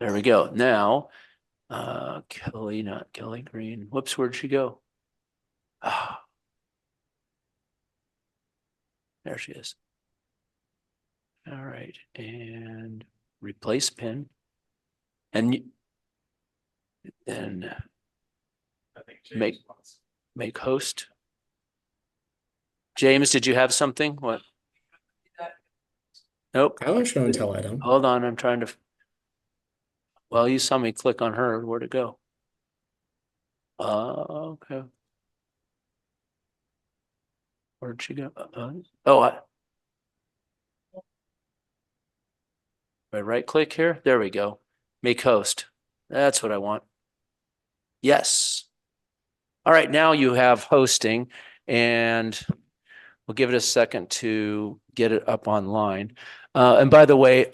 There we go. Now, Kelly, not Kelly Green. Whoops, where'd she go? Ah, there she is. All right, and replace pin. And then make host. James, did you have something? What? Nope. I don't show and tell item. Hold on, I'm trying to. Well, you saw me click on her. Where'd it go? Okay. Where'd she go? I right click here. There we go. Make host. That's what I want. Yes. All right, now you have hosting, and we'll give it a second to get it up online. And by the way,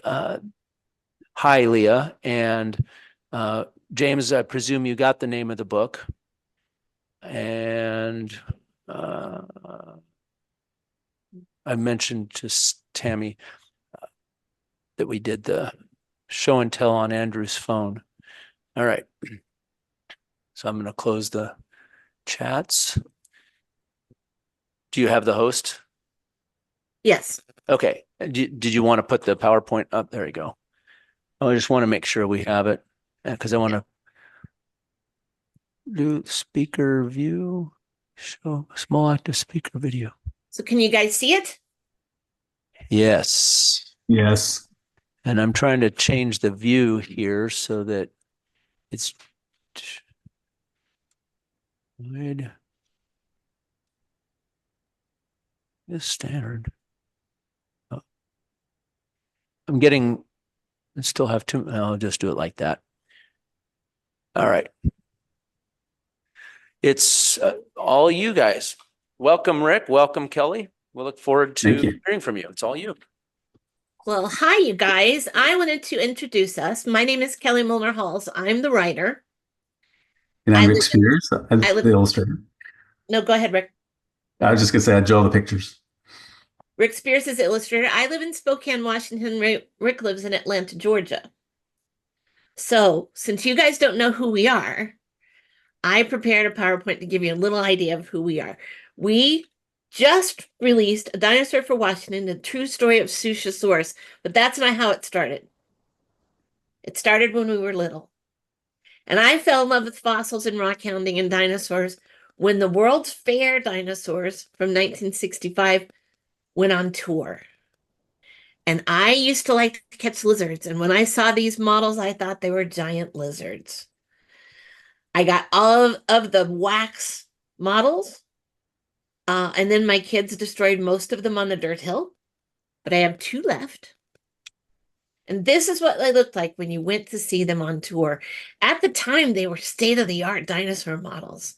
hi, Leah. And James, I presume you got the name of the book. And I mentioned to Tammy that we did the show and tell on Andrew's phone. All right. So I'm going to close the chats. Do you have the host? Yes. Okay. Did you want to put the PowerPoint up? There you go. I just want to make sure we have it because I want to do speaker view, show small active speaker video. So can you guys see it? Yes. Yes. And I'm trying to change the view here so that it's wide. It's standard. Oh. I'm getting, I still have two. I'll just do it like that. All right. It's all you guys. Welcome, Rick. Welcome, Kelly. We'll look forward to hearing from you. It's all you. Well, hi, you guys. I wanted to introduce us. My name is Kelly Milner Halls. I'm the writer. And I'm Rick Spears, the illustrator. No, go ahead, Rick. I was just going to say I draw the pictures. Rick Spears is the illustrator. I live in Spokane, Washington. Rick lives in Atlanta, Georgia. So since you guys don't know who we are, I prepared a PowerPoint to give you a little idea of who we are. We just released a Dinosaur for Washington, the True Story of Suciasaurus, but that's not how it started. It started when we were little. And I fell in love with fossils and rock hounding and dinosaurs when the World's Fair dinosaurs from 1965 went on tour. And I used to like to catch lizards. And when I saw these models, I thought they were giant lizards. I got all of the wax models. And then my kids destroyed most of them on the dirt hill. But I have two left. And this is what they looked like when you went to see them on tour. At the time, they were state-of-the-art dinosaur models.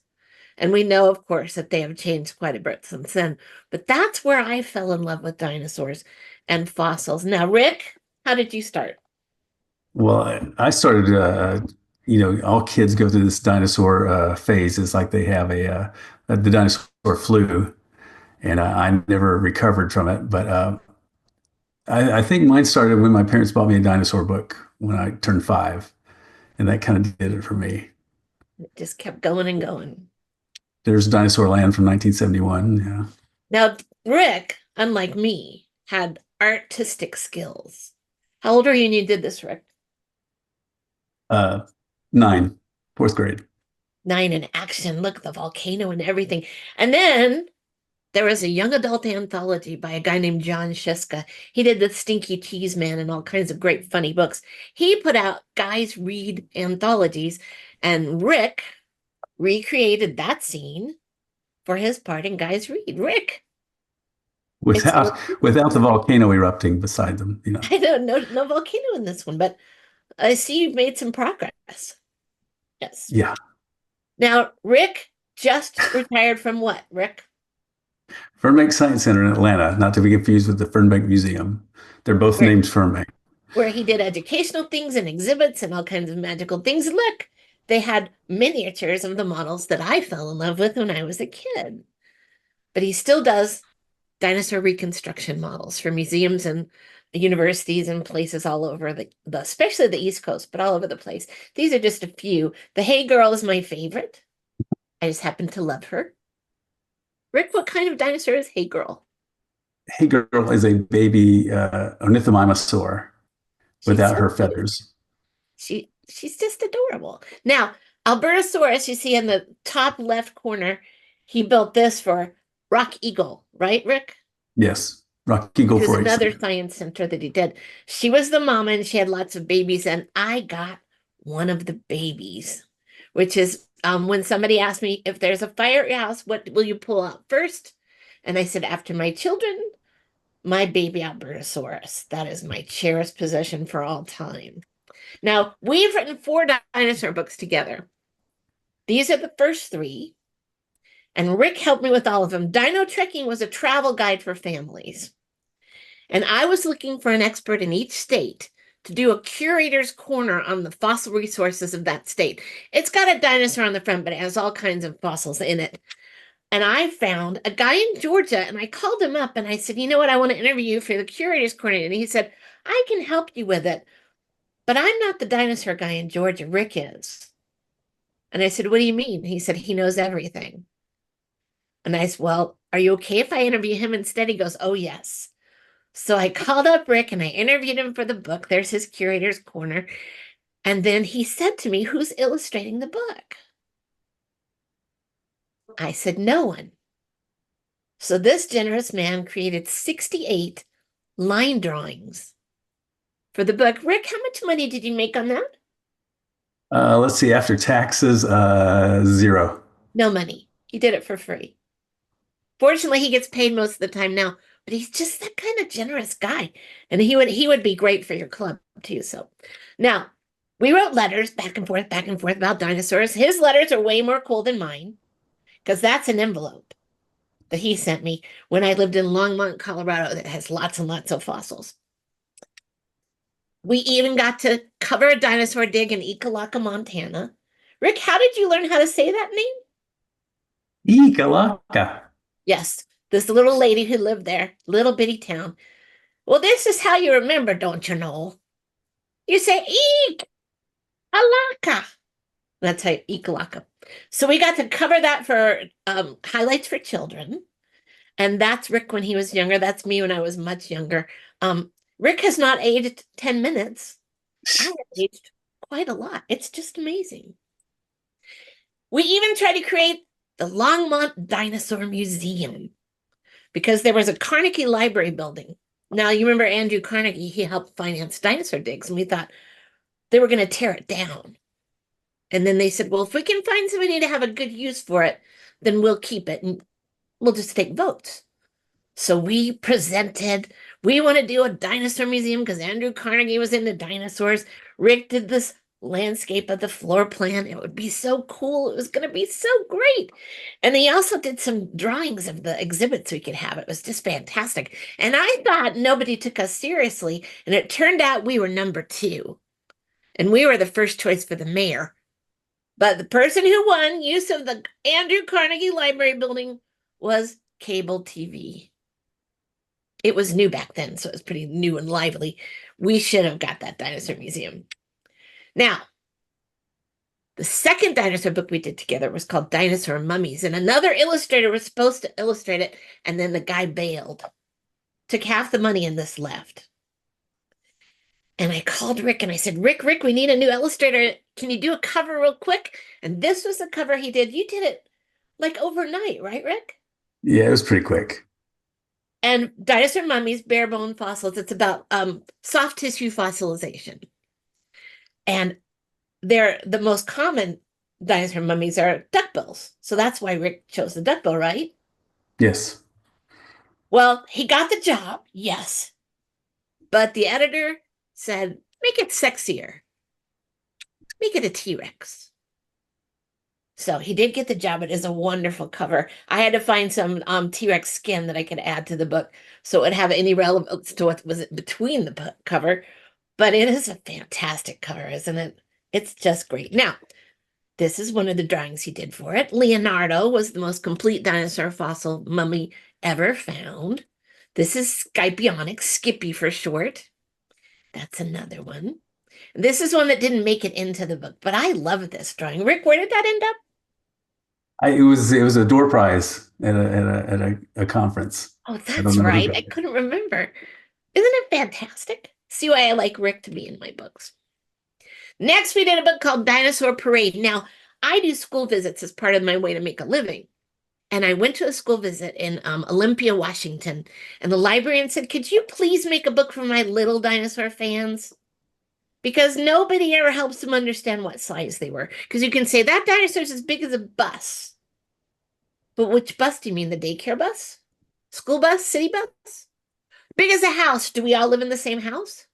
And we know, of course, that they have changed quite a bit since then. But that's where I fell in love with dinosaurs and fossils. Now, Rick, how did you start? Well, I started, all kids go through this dinosaur phase. It's like they have the dinosaur flu. And I never recovered from it. But I think mine started when my parents bought me a dinosaur book when I turned 5. And that kind of did it for me. It just kept going and going. There's Dinosaur Land from 1971. Yeah. Now, Rick, unlike me, had artistic skills. How old are you when you did this, Rick? 9, 4th grade. 9 in action. Look, the volcano and everything. And then there was a young adult anthology by a guy named John Shiska. He did the Stinky Cheese Man and all kinds of great funny books. He put out Guys Read anthologies, and Rick recreated that scene for his part in Guys Read. Rick. Without the volcano erupting beside them, I don't know, no volcano in this one, but I see you've made some progress. Yes. Yeah. Now, Rick just retired from what, Rick? Fernbank Science Center in Atlanta, not to be confused with the Fernbank Museum. They're both named Fernbank. Where he did educational things and exhibits and all kinds of magical things. And look, they had miniatures of the models that I fell in love with when I was a kid. But he still does dinosaur reconstruction models for museums and universities and places all over the especially the East Coast, but all over the place. These are just a few. The Hey Girl is my favorite. I just happen to love her. Rick, what kind of dinosaur is Hey Girl? Hey Girl is a baby ornithomimosaur She's without so her cute. feathers. She's just adorable. Now, Albertosaurus, you see in the top left corner, he built this for Rock Eagle, right, Rick? Yes, Rock Eagle Which was 4-H another Center. science center that he did. She was the mama and she had lots of babies, and I got one of the babies, which is when somebody asked me if there's a fire at your house, what will you pull out first? And I said, after my children, my baby Albertosaurus. That is my cherished possession for all time. Now, we've written 4 dinosaur books together. These are the first 3, and Rick helped me with all of them. Dino Trekking was a travel guide for families, and I was looking for an expert in each state to do a curator's corner on the fossil resources of that state. It's got a dinosaur on the front, but it has all kinds of fossils in it. And I found a guy in Georgia, and I called him up and I said, you know what, I want to interview you for the curator's corner. And he said, I can help you with it, but I'm not the dinosaur guy in Georgia. Rick is. And I said, what do you mean? He said, he knows everything. And I said, well, are you okay if I interview him instead? He goes, oh, yes. So I called up Rick and I interviewed him for the book. There's his curator's corner. And then he said to me, who's illustrating the book? I said, no one. So this generous man created 68 line drawings for the book. Rick, how much money did you make on that? Let's see, after taxes, 0. No money. He did it for free. Fortunately, he gets paid most of the time now, but he's just that kind of generous guy. And he would be great for your club too. So now we wrote letters back and forth about dinosaurs. His letters are way more cool than mine because that's an envelope that he sent me when I lived in Longmont, Colorado, that has lots and lots of fossils. We even got to cover a dinosaur dig in Ekalaka, Montana. Rick, how did you learn how to say that name? Ekalaka. Yes, this little lady who lived there, little bitty town. Well, this is how you remember, don't you know? You say Eek Alaka. That's how Ekalaka. So we got to cover that for highlights for children. And that's Rick when he was younger. That's me when I was much younger. Rick has not aged 10 minutes. I have aged quite a lot. It's just amazing. We even tried to create the Longmont Dinosaur Museum because there was a Carnegie Library building. Now, you remember Andrew Carnegie, he helped finance dinosaur digs, and we thought they were going to tear it down. And then they said, well, if we can find somebody to have a good use for it, then we'll keep it and we'll just take votes. So we presented, we want to do a dinosaur museum because Andrew Carnegie was into dinosaurs. Rick did this landscape of the floor plan. It would be so cool. It was going to be so great. And he also did some drawings of the exhibits we could have. It was just fantastic. And I thought nobody took us seriously. And it turned out we were number 2. And we were the first choice for the mayor. But the person who won use of the Andrew Carnegie Library building was cable TV. It was new back then, so it was pretty new and lively. We should have got that dinosaur museum. Now, the second dinosaur book we did together was called Dinosaur Mummies, and another illustrator was supposed to illustrate it, and then the guy bailed. Took half the money and this left. And I called Rick and I said, Rick, we need a new illustrator. Can you do a cover real quick? And this was the cover he did. You did it like overnight, right, Rick? Yeah, it was pretty quick. And Dinosaur Mummies, Bare Bone Fossils, it's about soft tissue fossilization. And they're the most common dinosaur mummies are duckbills. So that's why Rick chose the duckbill, right? Yes. Well, he got the job, yes. But the editor said, make it sexier. Make it a T-Rex. So he did get the job. It is a wonderful cover. I had to find some T-Rex skin that I could add to the book so it would have any relevance to what was between the cover. But it is a fantastic cover, isn't it? It's just great. Now, this is one of the drawings he did for it. Leonardo was the most complete dinosaur fossil mummy ever found. This is Scipionic, Skippy for short. That's another one. This is one that didn't make it into the book, but I love this drawing. Rick, where did that end up? It was a door prize at a conference. Oh, I don't that's know who right. got I it. couldn't remember. Isn't it fantastic? See why I like Rick to be in my books. Next, we did a book called Dinosaur Parade. Now, I do school visits as part of my way to make a living. And I went to a school visit in Olympia, Washington. And the librarian said, could you please make a book for my little dinosaur fans? Because nobody ever helps them understand what size they were. Because you can say that dinosaur's as big as a bus. But which bus do you mean? The daycare bus? School bus? City bus? Big as a house. Do we all live in the same house?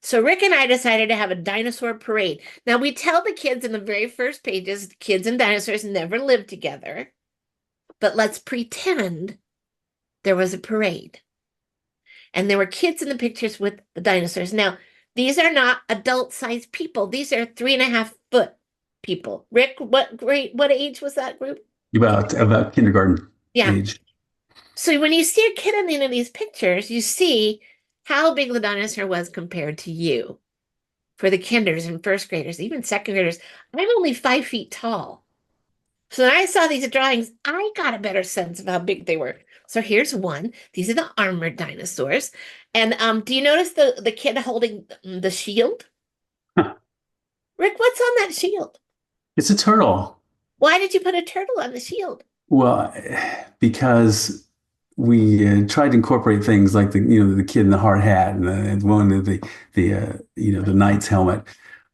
So Rick and I decided to have a dinosaur parade. Now we tell the kids in the very first pages, kids and dinosaurs never lived together. But let's pretend there was a parade. And there were kids in the pictures with the dinosaurs. Now, these are not adult-sized people. These are 3.5-foot people. Rick, what age was that group? About kindergarten Yeah. age. So when you see a kid in the end of these pictures, you see how big the dinosaur was compared to you. For the kinders and first graders, even second graders, I'm only 5 feet tall. So when I saw these drawings, I got a better sense of how big they were. So here's one. These are the armored dinosaurs. And do you notice the kid holding the shield? Huh. Rick, what's on that shield? It's a turtle. Why did you put a turtle on the shield? Well, because we tried to incorporate things like the kid in the hard hat and one of the knight's helmet.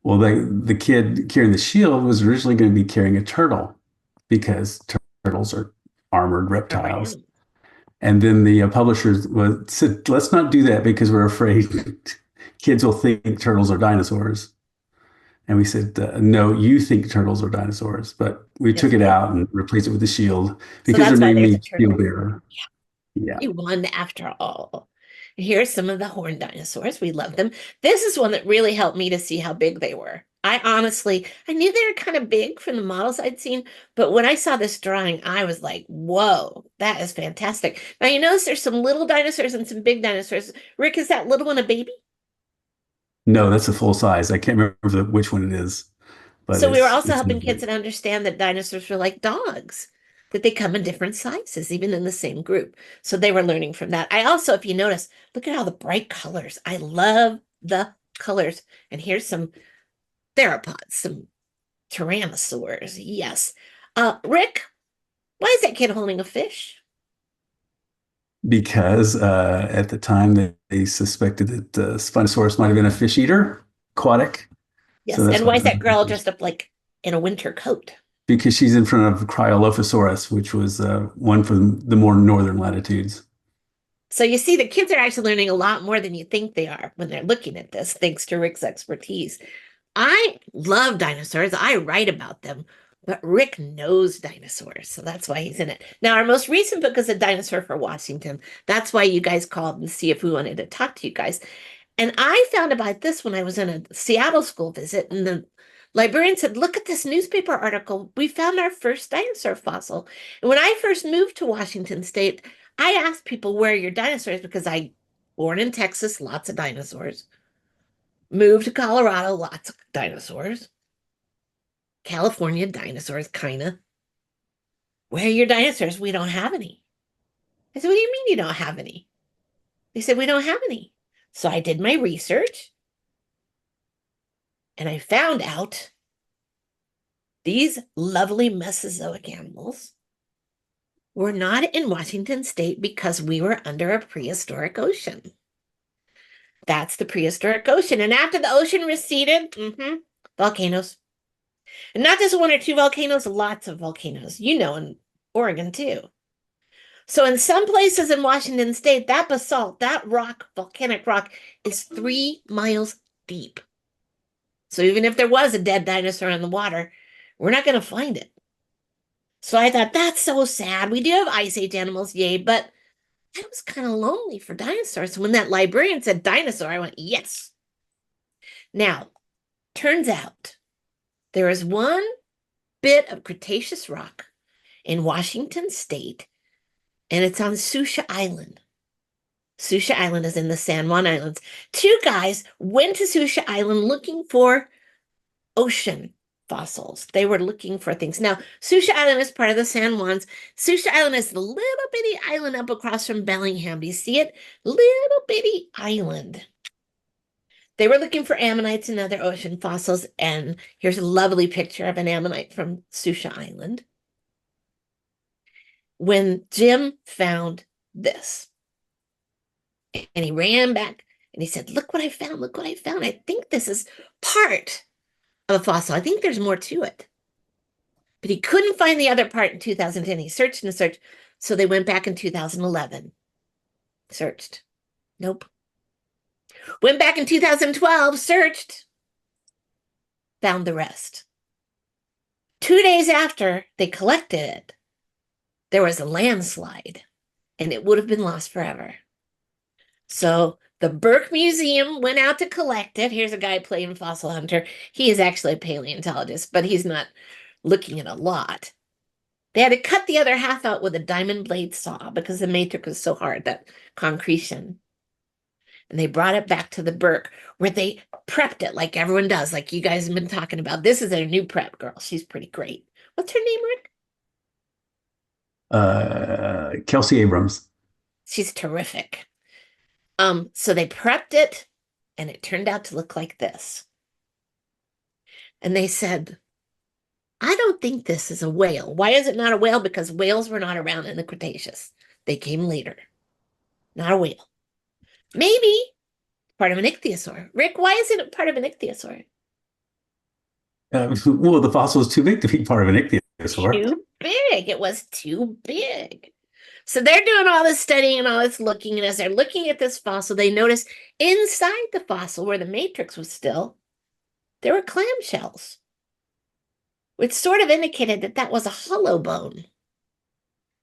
Well, the kid carrying the shield was originally going to be carrying a turtle because turtles are armored reptiles. Around. And then the publishers said, let's not do that because we're afraid kids will think turtles are dinosaurs. And we said, no, you think turtles are dinosaurs. But we Yes, took it we did. out and replaced it with the shield So because that's their why name there's a means shield turtle. bearer. Yeah. We won after all. Here's some of the horned dinosaurs. We love them. This is one that really helped me to see how big they were. I knew they were kind of big from the models I'd seen, but when I saw this drawing, I was like, whoa, that is fantastic. Now, you notice there's some little dinosaurs and some big dinosaurs. Rick, is that little one a baby? No, that's a full size. I can't remember which one it is, but So we were also it's helping kids big. to understand that dinosaurs were like dogs, that they come in different sizes, even in the same group. So they were learning from that. I also, if you notice, look at all the bright colors. I love the colors. And here's some theropods, some tyrannosaurs. Yes. Rick, why is that kid holding a fish? Because at the time they suspected that Spinosaurus might have been a fish eater, aquatic. Yes. So that's And why why is that girl dressed up like in a winter coat? because she's in front of Cryolophosaurus, which was one from the more northern latitudes. So you see, the kids are actually learning a lot more than you think they are when they're looking at this, thanks to Rick's expertise. I love dinosaurs. I write about them, but Rick knows dinosaurs, so that's why he's in it. Now, our most recent book is A Dinosaur for Washington. That's why you guys called and see if we wanted to talk to you guys. And I found about this when I was in a Seattle school visit, and the librarian said, look at this newspaper article. We found our first dinosaur fossil. And when I first moved to Washington State, I asked people, where are your dinosaurs? Because I born in Texas, lots of dinosaurs. Moved to Colorado, lots of dinosaurs. California, dinosaurs, kind of. Where are your dinosaurs? We don't have any. I said, what do you mean you don't have any? They said, we don't have any. So I did my research and I found out these lovely Mesozoic animals were not in Washington State because we were under a prehistoric ocean. That's the prehistoric ocean. And after the ocean receded, volcanoes. And not just one or two volcanoes, lots of volcanoes, in Oregon too. So in some places in Washington State, that basalt, that rock, volcanic rock, is 3 miles deep. So even if there was a dead dinosaur in the water, we're not going to find it. So I thought, that's so sad. We do have Ice Age animals, yay, but I was kind of lonely for dinosaurs. So when that librarian said dinosaur, I went, yes. Now, turns out there is one bit of Cretaceous rock in Washington State, and it's on Sucia Island. Sucia Island is in the San Juan Islands. Two guys went to Sucia Island looking for ocean fossils. They were looking for things. Now, Sucia Island is part of the San Juans. Sucia Island is the little bitty island up across from Bellingham. Do you see it? Little bitty island. They were looking for ammonites and other ocean fossils, and here's a lovely picture of an ammonite from Sucia Island. When Jim found this, and he ran back and he said, look what I found, look what I found. I think this is part of a fossil. I think there's more to it. But he couldn't find the other part in 2010. He searched and searched. So they went back in 2011. Searched. Nope. Went back in 2012, searched. Found the rest. 2 days after they collected it, there was a landslide, and it would have been lost forever. So the Burke Museum went out to collect it. Here's a guy playing fossil hunter. He is actually a paleontologist, but he's not looking at a lot. They had to cut the other half out with a diamond blade saw because the matrix was so hard, that concretion. And they brought it back to the Burke, where they prepped it like everyone does, like you guys have been talking about. This is their new prep girl. She's pretty great. What's her name, Rick? Kelsey Abrams. She's terrific. So they prepped it, and it turned out to look like this. And they said, I don't think this is a whale. Why is it not a whale? Because whales were not around in the Cretaceous. They came later. Not a whale. Maybe part of an ichthyosaur. Rick, why isn't it part of an ichthyosaur? Well, the fossil is too big to be part of an ichthyosaur. Too big. It was too big. So they're doing all this studying and all this looking, and as they're looking at this fossil, they notice inside the fossil, where the matrix was still, there were clamshells, which sort of indicated that that was a hollow bone.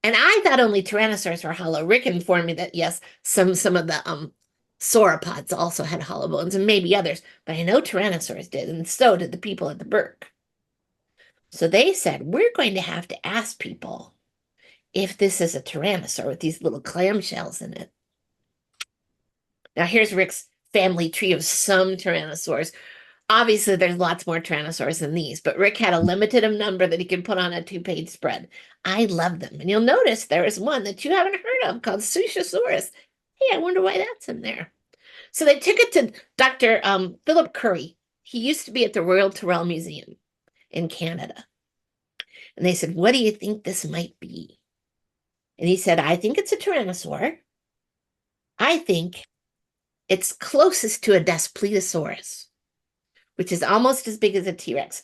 And I thought only tyrannosaurs were hollow. Rick informed me that yes, some of the sauropods also had hollow bones, and maybe others, but I know tyrannosaurs did, and so did the people at the Burke. So they said, we're going to have to ask people if this is a tyrannosaur with these little clamshells in it. Now here's Rick's family tree of some tyrannosaurs. Obviously, there's lots more tyrannosaurs than these, but Rick had a limited number that he could put on a 2-page spread. I love them. And you'll notice there is one that you haven't heard of called Suciasaurus. Hey, I wonder why that's in there. So they took it to Dr. Philip Curry. He used to be at the Royal Tyrrell Museum in Canada. And they said, what do you think this might be? And he said, I think it's a tyrannosaur. I think it's closest to a Daspletosaurus, which is almost as big as a T-Rex.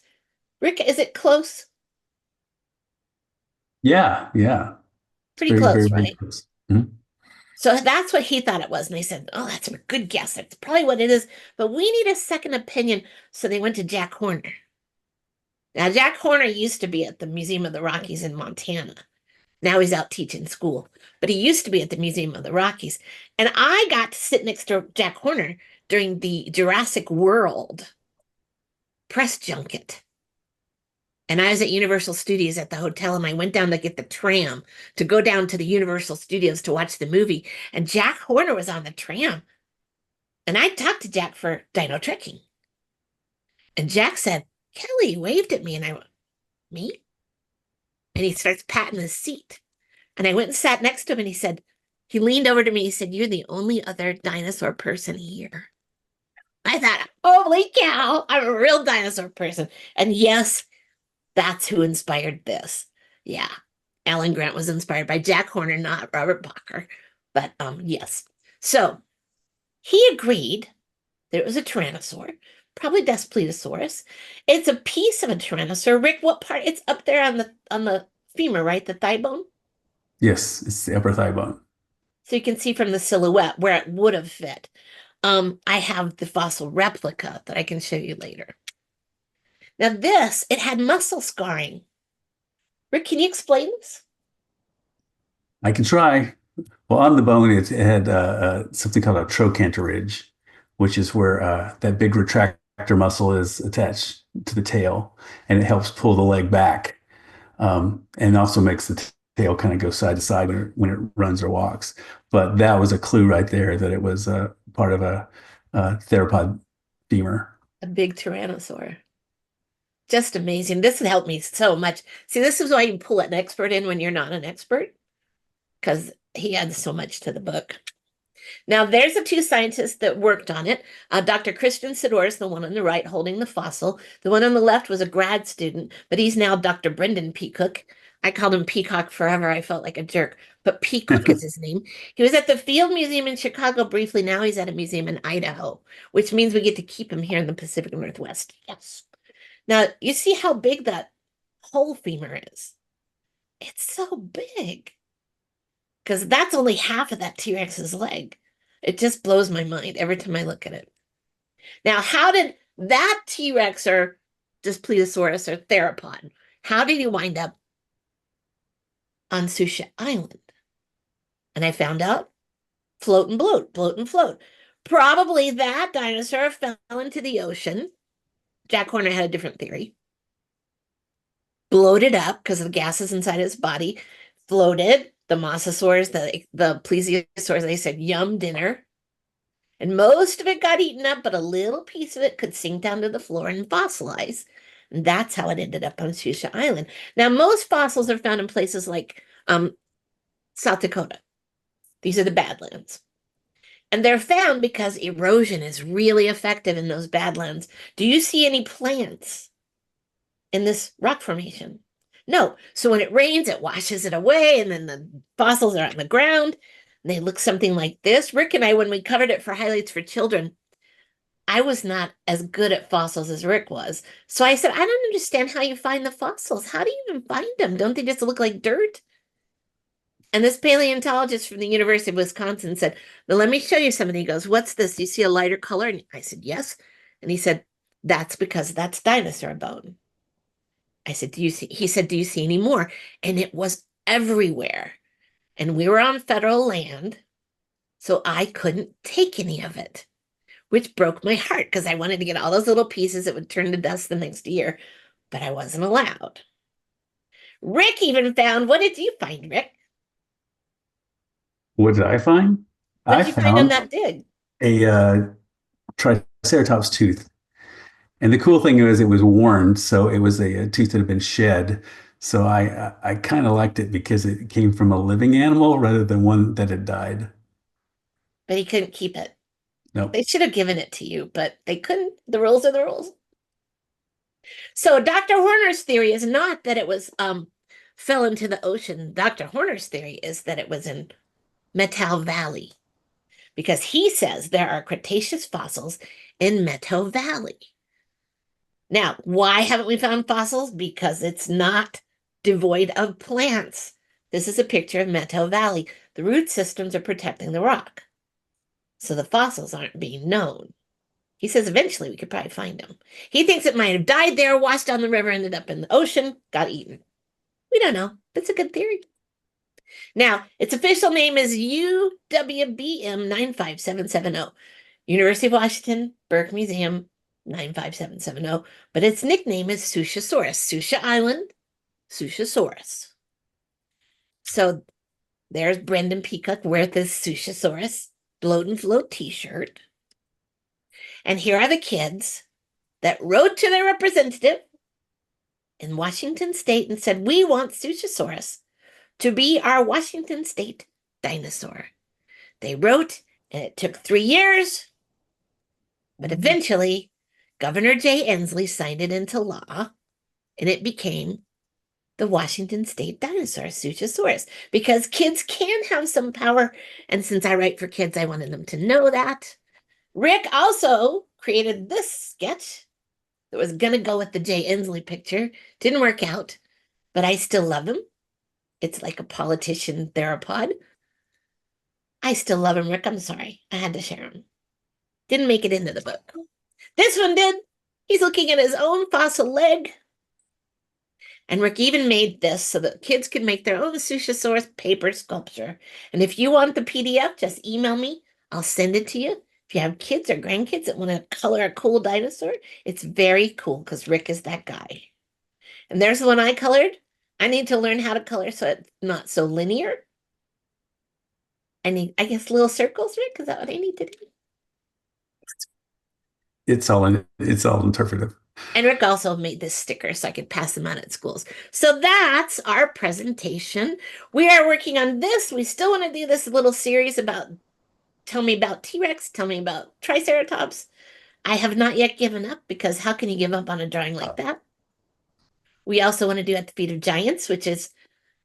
Rick, is it close? Yeah. Pretty close, right? Close. Mm-hmm. So that's what he thought it was. And they said, oh, that's a good guess. That's probably what it is. But we need a second opinion. So they went to Jack Horner. Now, Jack Horner used to be at the Museum of the Rockies in Montana. Now he's out teaching school. But he used to be at the Museum of the Rockies. And I got to sit next to Jack Horner during the Jurassic World press junket. And I was at Universal Studios at the hotel, and I went down to get the tram to go down to the Universal Studios to watch the movie. And Jack Horner was on the tram. And I talked to Jack for dino trekking. And Jack said, Kelly waved at me. And I went, me? And he starts patting his seat. And I went and sat next to him, and he leaned over to me. He said, you're the only other dinosaur person here. I thought, holy cow, I'm a real dinosaur person. And yes, that's who inspired this. Yeah, Alan Grant was inspired by Jack Horner, not Robert Bacher. But yes. So he agreed that it was a tyrannosaur, probably Daspletosaurus. It's a piece of a tyrannosaur. Rick, what part? It's up there on the femur, right? The thigh bone? Yes, it's the upper thigh bone. So you can see from the silhouette where it would have fit. I have the fossil replica that I can show you later. Now this, it had muscle scarring. Rick, can you explain this? I can try. Well, on the bone, it had something called a trochanter ridge, which is where that big retractor muscle is attached to the tail, and it helps pull the leg back, and also makes the tail kind of goes side to side when it runs or walks. But that was a clue right there that it was part of a theropod femur. A big tyrannosaur. Just amazing. This has helped me so much. See, this is why you pull an expert in when you're not an expert, because he adds so much to the book. Now, there's the two scientists that worked on it. Dr. Christian Sidoris, the one on the right holding the fossil. The one on the left was a grad student, but he's now Dr. Brendan Peacock. I called him Peacock forever. I felt like a jerk, but Peacock is his name. He was at the Field Museum in Chicago briefly. Now he's at a museum in Idaho, which means we get to keep him here in the Pacific Northwest. Yes. Now, you see how big that whole femur is. It's so big. Because that's only half of that T-Rex's leg. It just blows my mind every time I look at it. Now, how did that T-Rex or just Plesiosaurus or theropod, how did he wind up on Sucia Island? And I found out, float and bloat, float and float. Probably that dinosaur fell into the ocean. Jack Horner had a different theory. Bloated up because of the gases inside his body, floated. The mosasaurs, the plesiosaurs, they said, yum, dinner. And most of it got eaten up, but a little piece of it could sink down to the floor and fossilize. And that's how it ended up on Sucia Island. Now, most fossils are found in places like South Dakota. These are the Badlands. And they're found because erosion is really effective in those Badlands. Do you see any plants in this rock formation? No. So when it rains, it washes it away, and then the fossils are on the ground, and they look something like this. Rick and I, when we covered it for highlights for children, I was not as good at fossils as Rick was. So I said, I don't understand how you find the fossils. How do you even find them? Don't they just look like dirt? And this paleontologist from the University of Wisconsin said, well, let me show you something. He goes, what's this? Do you see a lighter color? And I said, yes. And he said, that's because that's dinosaur bone. I said, do you see? He said, do you see any more? And it was everywhere. And we were on federal land, so I couldn't take any of it, which broke my heart because I wanted to get all those little pieces that would turn to dust the next year, but I wasn't allowed. Rick even found, what did you find, Rick? What did I find? What I did you find on found that dig? a Triceratops tooth. And the cool thing was it was worn, so it was a tooth that had been shed. So I kind of liked it because it came from a living animal rather than one that had died. But he couldn't keep it. Nope. They should have given it to you, but they couldn't. The rules are the rules. So Dr. Horner's theory is not that it was fell into the ocean. Dr. Horner's theory is that it was in Methow Valley, because he says there are Cretaceous fossils in Methow Valley. Now, why haven't we found fossils? Because it's not devoid of plants. This is a picture of Methow Valley. The root systems are protecting the rock, so the fossils aren't being known. He says eventually we could probably find them. He thinks it might have died there, washed down the river, ended up in the ocean, got eaten. We don't know. That's a good theory. Now, its official name is UWBM 95770. University of Washington, Burke Museum, 95770. But its nickname is Suciasaurus. Sucia Island, Suciasaurus. So there's Brendan Peacock with his Suciasaurus Bloat and Float t-shirt. And here are the kids that wrote to their representative in Washington State and said, we want Suciasaurus to be our Washington State dinosaur. They wrote, and it took 3 years, but eventually Governor Jay Inslee signed it into law, and it became the Washington State dinosaur, Suciasaurus, because kids can have some power, and since I write for kids, I wanted them to know that. Rick also created this sketch that was going to go with the Jay Inslee picture. Didn't work out, but I still love him. It's like a politician theropod. I still love him, Rick. I'm sorry. I had to share him. Didn't make it into the book. This one did. He's looking at his own fossil leg. And Rick even made this so that kids could make their own Suciasaurus paper sculpture. And if you want the PDF, just email me. I'll send it to you. If you have kids or grandkids that want to color a cool dinosaur, it's very cool because Rick is that guy. And there's the one I colored. I need to learn how to color so it's not so linear. I need, I guess, little circles, Rick. Is that what I need to do? It's all interpretive. And Rick also made this sticker so I could pass them out at schools. So that's our presentation. We are working on this. We still want to do this little series about tell me about T-Rex, tell me about Triceratops. I have not yet given up because how can you give up on a drawing like that? We also want to do At the Feet of Giants, which is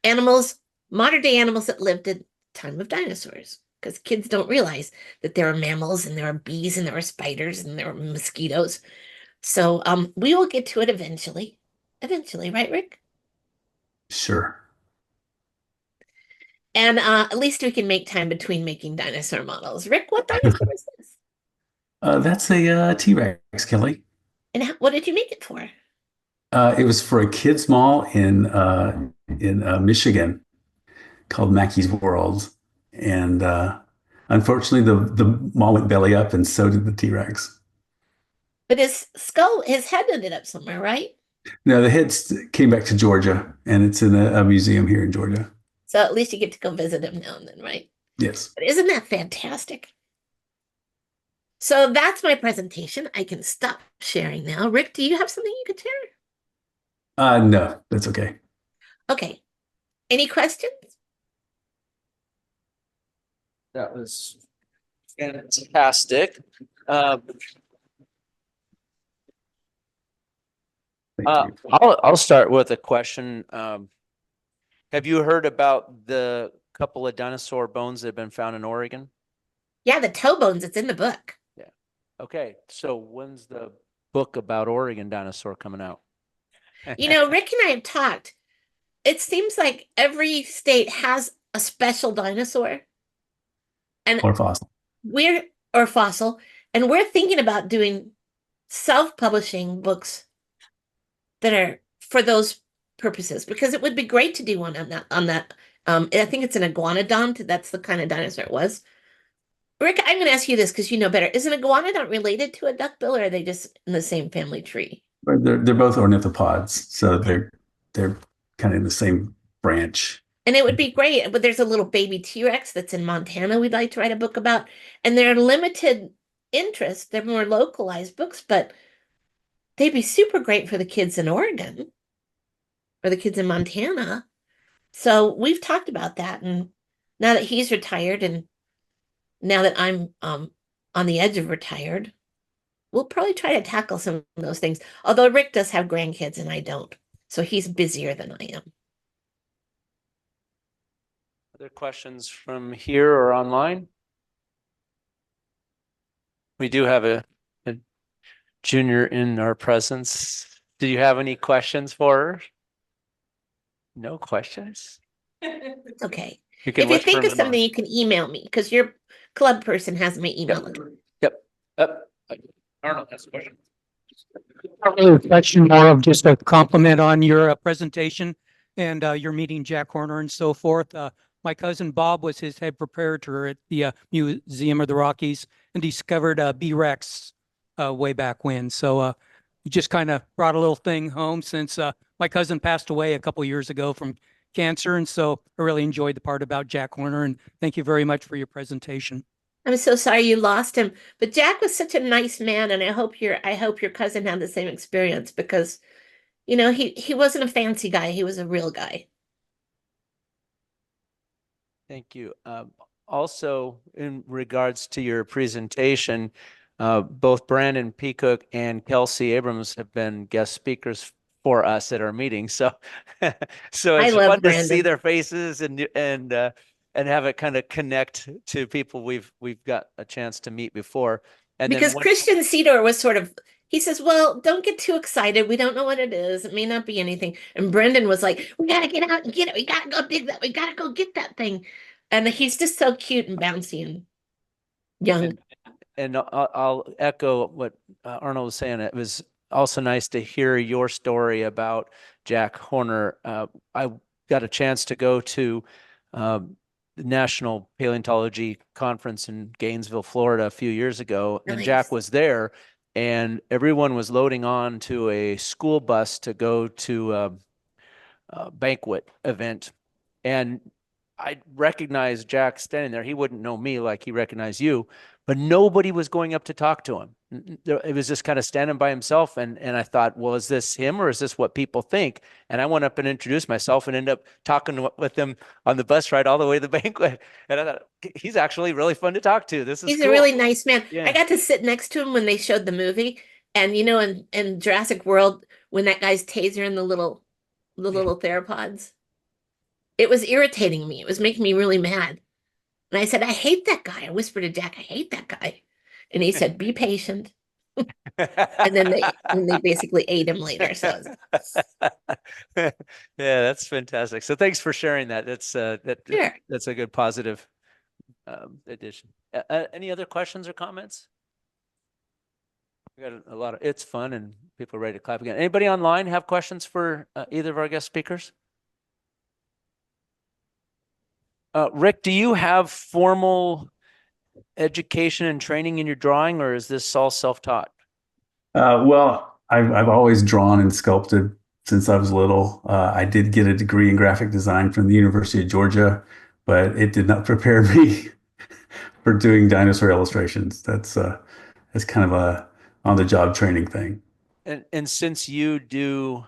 animals, modern day animals that lived at the time of dinosaurs. Because kids don't realize that there are mammals and there are bees and there are spiders and there are mosquitoes. So we will get to it eventually. Eventually, right, Rick? Sure. And at least we can make time between making dinosaur models. Rick, what dinosaur is this? That's a T-Rex, Kelly. And what did you make it for? It was for a kids' mall in Michigan called Mackey's World, and unfortunately, the mall went belly up, and so did the T-Rex. But his skull, his head ended up somewhere, right? No, the heads came back to Georgia, and it's in a museum here in Georgia. So at least you get to go visit him now and then, right? Yes. But isn't that fantastic? So that's my presentation. I can stop sharing now. Rick, do you have something you could share? No, that's okay. Okay. Any questions? That was fantastic. Um, Thank you. I'll start with a question. Have you heard about the couple of dinosaur bones that have been found in Oregon? Yeah, the toe bones, it's in the book. Yeah. Okay. So when's the book about Oregon dinosaur coming out? You know, Rick and I have talked. It seems like every state has a special dinosaur. And Or fossil. we're, or fossil, and we're thinking about doing self-publishing books that are for those purposes because it would be great to do one on that. I think it's an iguanodon. That's the kind of dinosaur it was. Rick, I'm going to ask you this because you know better. Is an iguanodon related to a duckbill, or are they just in the same family tree? But they're both ornithopods, so they're kind of in the same branch. And it would be great, but there's a little baby T-Rex that's in Montana we'd like to write a book about. And they're limited interest. They're more localized books, but they'd be super great for the kids in Oregon or the kids in Montana. So we've talked about that. And now that he's retired and now that I'm on the edge of retired, we'll probably try to tackle some of those things. Although Rick does have grandkids and I don't. So he's busier than I am. Other questions from here or online? We do have a junior in our presence. Do you have any questions for her? No questions? It's okay. You can If you whisper think of them on. something, you can email me because your club person has my email address. Yep. Arnold has a question. Not really a question, more of just a compliment on your presentation and your meeting Jack Horner and so forth. My cousin Bob was his head preparator at the Museum of the Rockies and discovered B-Rex way back when. So you just kind of brought a little thing home since my cousin passed away a couple years ago from cancer. And so I really enjoyed the part about Jack Horner, and thank you very much for your presentation. I'm so sorry you lost him, but Jack was such a nice man, and I hope your cousin had the same experience because, you know, he wasn't a fancy guy; he was a real guy. Thank you. Also, in regards to your presentation, both Brandon Peacock and Kelsey Abrams have been guest speakers for us at our meeting. So, so I it's love fun to see Brandon. their faces and have it kind of connect to people we've got a chance to meet before. And Because then Christian Cedar was sort of, he says, well, don't get too excited. We don't know what it is. It may not be anything. And Brendan was like, we got to get out and get it. We got to go dig that. We got to go get that thing. And he's just so cute and bouncy and young. and I'll echo what Arnold was saying. It was also nice to hear your story about Jack Horner. I got a chance to go to the National Paleontology Conference in Gainesville, Florida a few years ago, and Jack Nice. was there, and everyone was loading on to a school bus to go to banquet event, and I recognized Jack standing there. He wouldn't know me like he recognized you, but nobody was going up to talk to him. It was just kind of standing by himself. And I thought, well, is this him or is this what people think? And I went up and introduced myself and ended up talking with him on the bus ride all the way to the banquet. And I thought, he's actually really fun to talk to. This is He's cool. a really nice man. Yeah. I got to sit next to him when they showed the movie. And you know, in Jurassic World, when that guy's tasering the little theropods, it was irritating me. It was making me really mad. And I said, I hate that guy. I whispered to Jack, I hate that guy. And he said, be patient. And then they basically ate him later. So Yeah, that's fantastic. So thanks for sharing that. That's Sure. that's a good positive addition. Any other questions or comments? We got a lot of, it's fun and people are ready to clap again. Anybody online have questions for either of our guest speakers? Rick, do you have formal education and training in your drawing, or is this all self-taught? Well, I've always drawn and sculpted since I was little. I did get a degree in graphic design from the University of Georgia, but it did not prepare me for doing dinosaur illustrations. That's kind of a on-the-job training thing. And since you do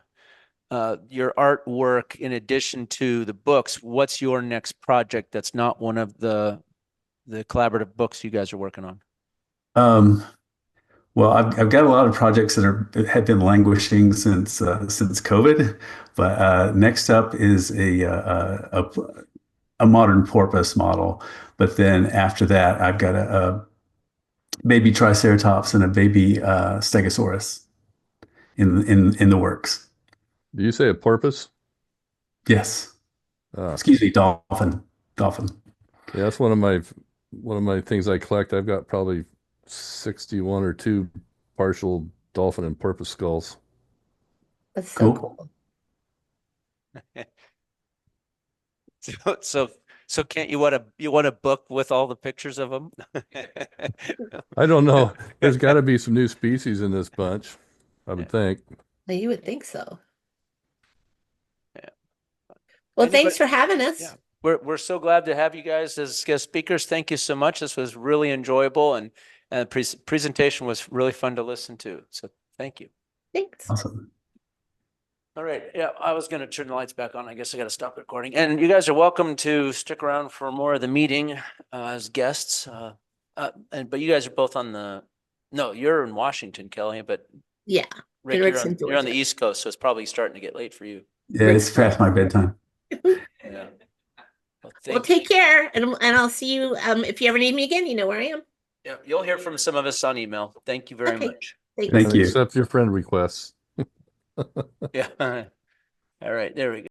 your artwork in addition to the books, what's your next project that's not one of the collaborative books you guys are working on? Well, I've got a lot of projects that have been languishing since COVID, but next up is a modern porpoise model. But then after that, I've got a baby Triceratops and a baby Stegosaurus in the works. Do you say a porpoise? Yes. Ah, Excuse me, dolphin. Dolphin. yeah, that's one of my things I collect. I've got probably 61 or 2 partial dolphin and porpoise skulls. that's so Cool. cool. So can't you want a book with all the pictures of them? I don't know. There's got to be some new species in this bunch, I would think. Well, you would think so. Yeah. Well, Anybody- thanks for having us. Yeah. We're so glad to have you guys as guest speakers. Thank you so much. This was really enjoyable, and the presentation was really fun to listen to. So thank you. Thanks. Awesome. All right. Yeah, I was going to turn the lights back on. I guess I got to stop recording. And you guys are welcome to stick around for more of the meeting as guests. But you guys are both no, you're in Washington, Kelly, but Yeah. Rick, Rick's in you're on the Georgia. East Coast, so it's probably starting to get late for you. Yeah, it's past my bedtime. Yeah. Well, Well, take care, and I'll see you. If you ever need me again, you know where I am. Yeah, you'll hear from some of us on email. Thank you very Okay. much. Thanks. Thank you. Accept your friend requests. Yeah. All right, there we go.